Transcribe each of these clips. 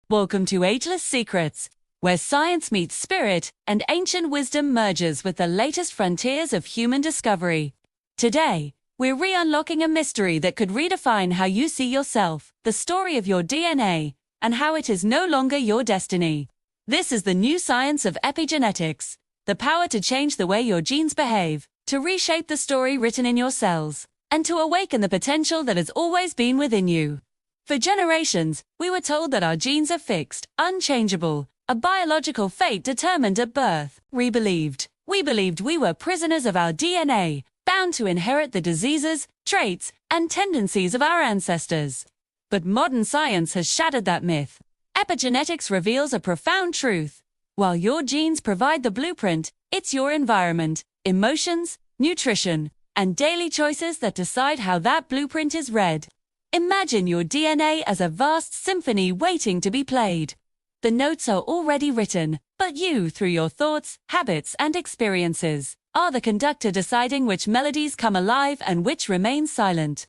Welcome to Ageless Secrets, where science meets spirit and ancient wisdom merges with the latest frontiers of human discovery. Today, we're re-unlocking a mystery that could redefine how you see yourself, the story of your DNA, and how it is no longer your destiny. This is the new science of epigenetics, the power to change the way your genes behave, to reshape the story written in your cells, and to awaken the potential that has always been within you. For generations, we were told that our genes are fixed, unchangeable, a biological fate determined at birth. We believed we were prisoners of our DNA, bound to inherit the diseases, traits, and tendencies of our ancestors. But modern science has shattered that myth. Epigenetics reveals a profound truth. While your genes provide the blueprint, it's your environment, emotions, nutrition, and daily choices that decide how that blueprint is read. Imagine your DNA as a vast symphony waiting to be played. The notes are already written, but you, through your thoughts, habits, and experiences, are the conductor deciding which melodies come alive and which remain silent.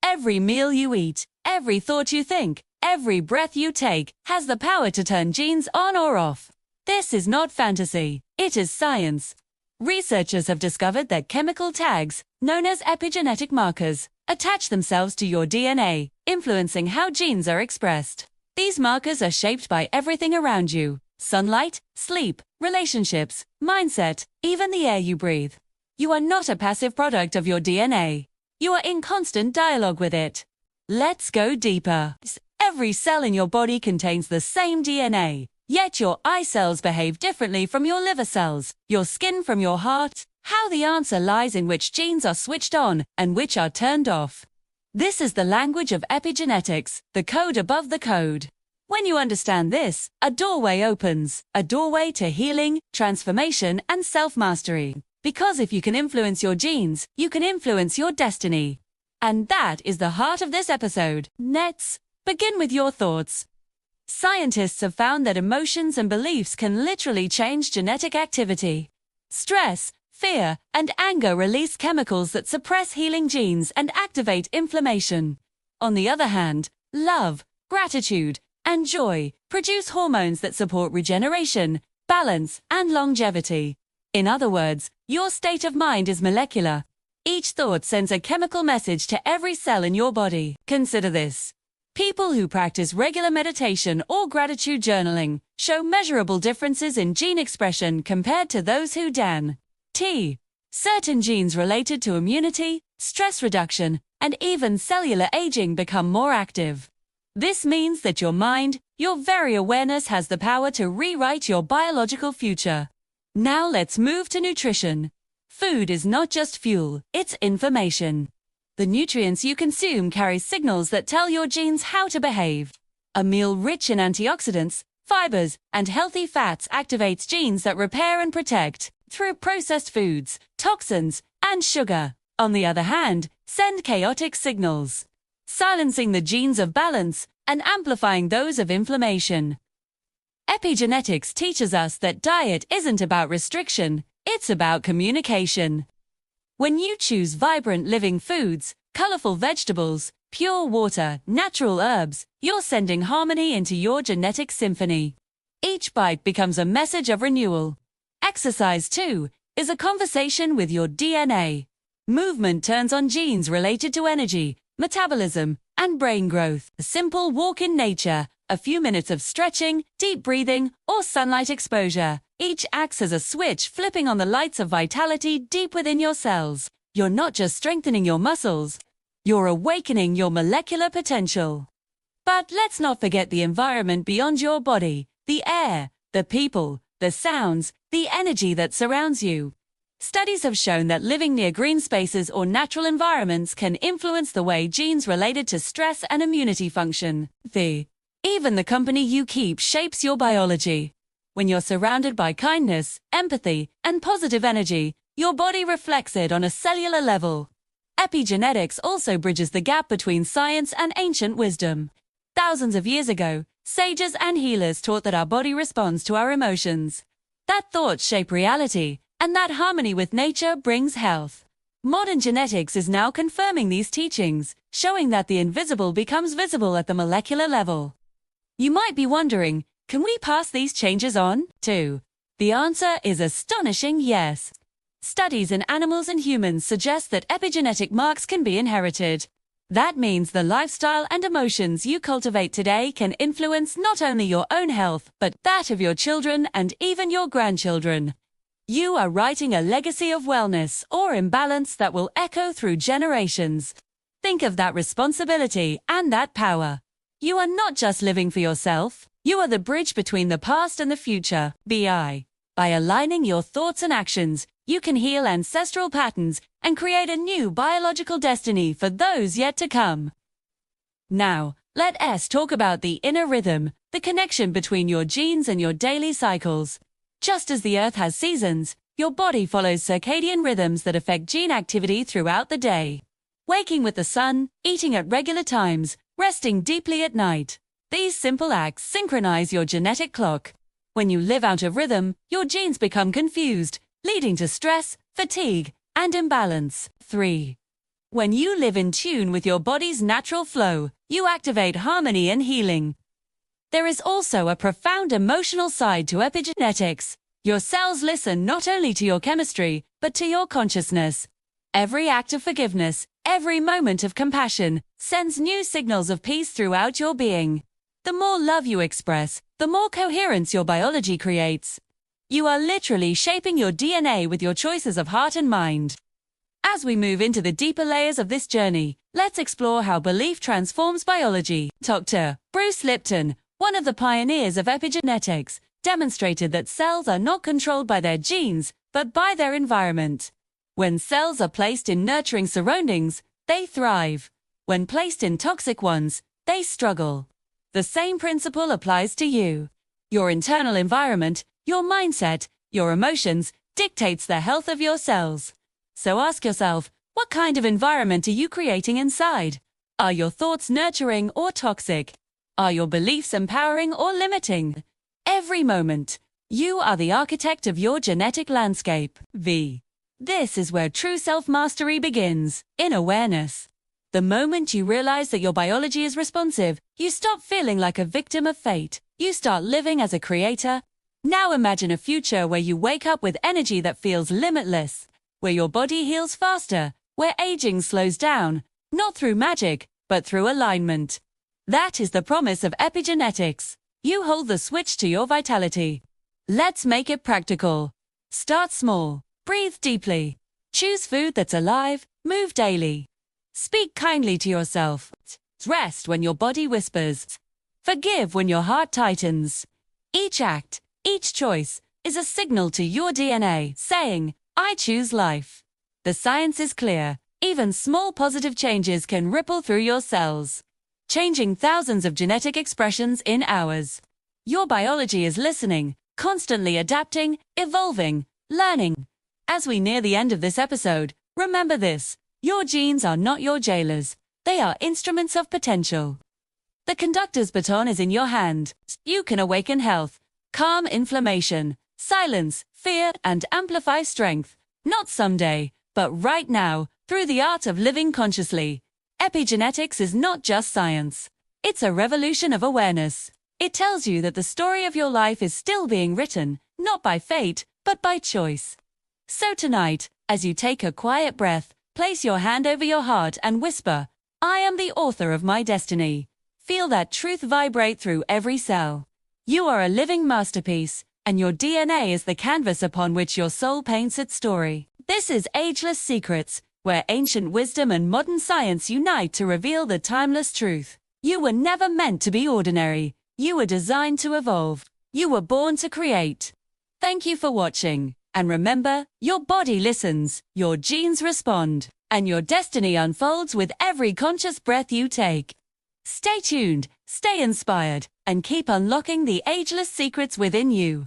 Every meal you eat, every thought you think, every breath you take, has the power to turn genes on or off. This is not fantasy, it is science. Researchers have discovered that chemical tags, known as epigenetic markers, attach themselves to your DNA, influencing how genes are expressed. These markers are shaped by everything around you: sunlight, sleep, relationships, mindset, even the air you breathe. You are not a passive product of your DNA. You are in constant dialogue with it. Let's go deeper. Every cell in your body contains the same DNA, yet your eye cells behave differently from your liver cells, your skin from your heart. How the answer lies in which genes are switched on and which are turned off. This is the language of epigenetics, the code above the code. When you understand this, a doorway opens, a doorway to healing, transformation, and self-mastery. Because if you can influence your genes, you can influence your destiny. And that is the heart of this episode. Let's begin with your thoughts. Scientists have found that emotions and beliefs can literally change genetic activity. Stress, fear, and anger release chemicals that suppress healing genes and activate inflammation. On the other hand, love, gratitude, and joy produce hormones that support regeneration, balance, and longevity. In other words, your state of mind is molecular. Each thought sends a chemical message to every cell in your body. Consider this. People who practice regular meditation or gratitude journaling show measurable differences in gene expression compared to those who don't. Certain genes related to immunity, stress reduction, and even cellular aging become more active. This means that your mind, your very awareness, has the power to rewrite your biological future. Now let's move to nutrition. Food is not just fuel, it's information. The nutrients you consume carry signals that tell your genes how to behave. A meal rich in antioxidants, fibers, and healthy fats activates genes that repair and protect. Through processed foods, toxins, and sugar, on the other hand, send chaotic signals, silencing the genes of balance and amplifying those of inflammation. Epigenetics teaches us that diet isn't about restriction, it's about communication. When you choose vibrant living foods, colorful vegetables, pure water, natural herbs, you're sending harmony into your genetic symphony. Each bite becomes a message of renewal. Exercise, too, is a conversation with your DNA. Movement turns on genes related to energy, metabolism, and brain growth. A simple walk in nature, a few minutes of stretching, deep breathing, or sunlight exposure, each acts as a switch flipping on the lights of vitality deep within your cells. You're not just strengthening your muscles, you're awakening your molecular potential. But let's not forget the environment beyond your body, the air, the people, the sounds, the energy that surrounds you. Studies have shown that living near green spaces or natural environments can influence the way genes related to stress and immunity function. Even the company you keep shapes your biology. When you're surrounded by kindness, empathy, and positive energy, your body reflects it on a cellular level. Epigenetics also bridges the gap between science and ancient wisdom. Thousands of years ago, sages and healers taught that our body responds to our emotions. That thoughts shape reality, and that harmony with nature brings health. Modern genetics is now confirming these teachings, showing that the invisible becomes visible at the molecular level. You might be wondering, can we pass these changes on, too? The answer is astonishing yes. Studies in animals and humans suggest that epigenetic marks can be inherited. That means the lifestyle and emotions you cultivate today can influence not only your own health, but that of your children and even your grandchildren. You are writing a legacy of wellness or imbalance that will echo through generations. Think of that responsibility and that power. You are not just living for yourself, you are the bridge between the past and the future, By aligning your thoughts and actions, you can heal ancestral patterns and create a new biological destiny for those yet to come. Now, let us talk about the inner rhythm, the connection between your genes and your daily cycles. Just as the Earth has seasons, your body follows circadian rhythms that affect gene activity throughout the day. Waking with the sun, eating at regular times, resting deeply at night. These simple acts synchronize your genetic clock. When you live out of rhythm, your genes become confused, leading to stress, fatigue, and imbalance. 3. When you live in tune with your body's natural flow, you activate harmony and healing. There is also a profound emotional side to epigenetics. Your cells listen not only to your chemistry, but to your consciousness. Every act of forgiveness, every moment of compassion, sends new signals of peace throughout your being. The more love you express, the more coherence your biology creates. You are literally shaping your DNA with your choices of heart and mind. As we move into the deeper layers of this journey, let's explore how belief transforms biology. Dr. Bruce Lipton, one of the pioneers of epigenetics, demonstrated that cells are not controlled by their genes, but by their environment. When cells are placed in nurturing surroundings, they thrive. When placed in toxic ones, they struggle. The same principle applies to you. Your internal environment, your mindset, your emotions, dictates the health of your cells. So ask yourself, what kind of environment are you creating inside? Are your thoughts nurturing or toxic? Are your beliefs empowering or limiting? Every moment, you are the architect of your genetic landscape. This is where true self-mastery begins, in awareness. The moment you realize that your biology is responsive, you stop feeling like a victim of fate. You start living as a creator. Now imagine a future where you wake up with energy that feels limitless, where your body heals faster, where aging slows down, not through magic, but through alignment. That is the promise of epigenetics. You hold the switch to your vitality. Let's make it practical. Start small. Breathe deeply. Choose food that's alive. Move daily. Speak kindly to yourself. Rest when your body whispers. Forgive when your heart tightens. Each act, each choice, is a signal to your DNA saying, I choose life. The science is clear. Even small positive changes can ripple through your cells, changing thousands of genetic expressions in hours. Your biology is listening, constantly adapting, evolving, learning. As we near the end of this episode, remember this: your genes are not your jailers. They are instruments of potential. The conductor's baton is in your hand. You can awaken health, calm inflammation, silence fear, and amplify strength. Not someday, but right now, through the art of living consciously. Epigenetics is not just science. It's a revolution of awareness. It tells you that the story of your life is still being written, not by fate, but by choice. So tonight, as you take a quiet breath, place your hand over your heart and whisper, I am the author of my destiny. Feel that truth vibrate through every cell. You are a living masterpiece, and your DNA is the canvas upon which your soul paints its story. This is Ageless Secrets, where ancient wisdom and modern science unite to reveal the timeless truth. You were never meant to be ordinary. You were designed to evolve. You were born to create. Thank you for watching. And remember, your body listens, your genes respond, and your destiny unfolds with every conscious breath you take. Stay tuned, stay inspired, and keep unlocking the ageless secrets within you.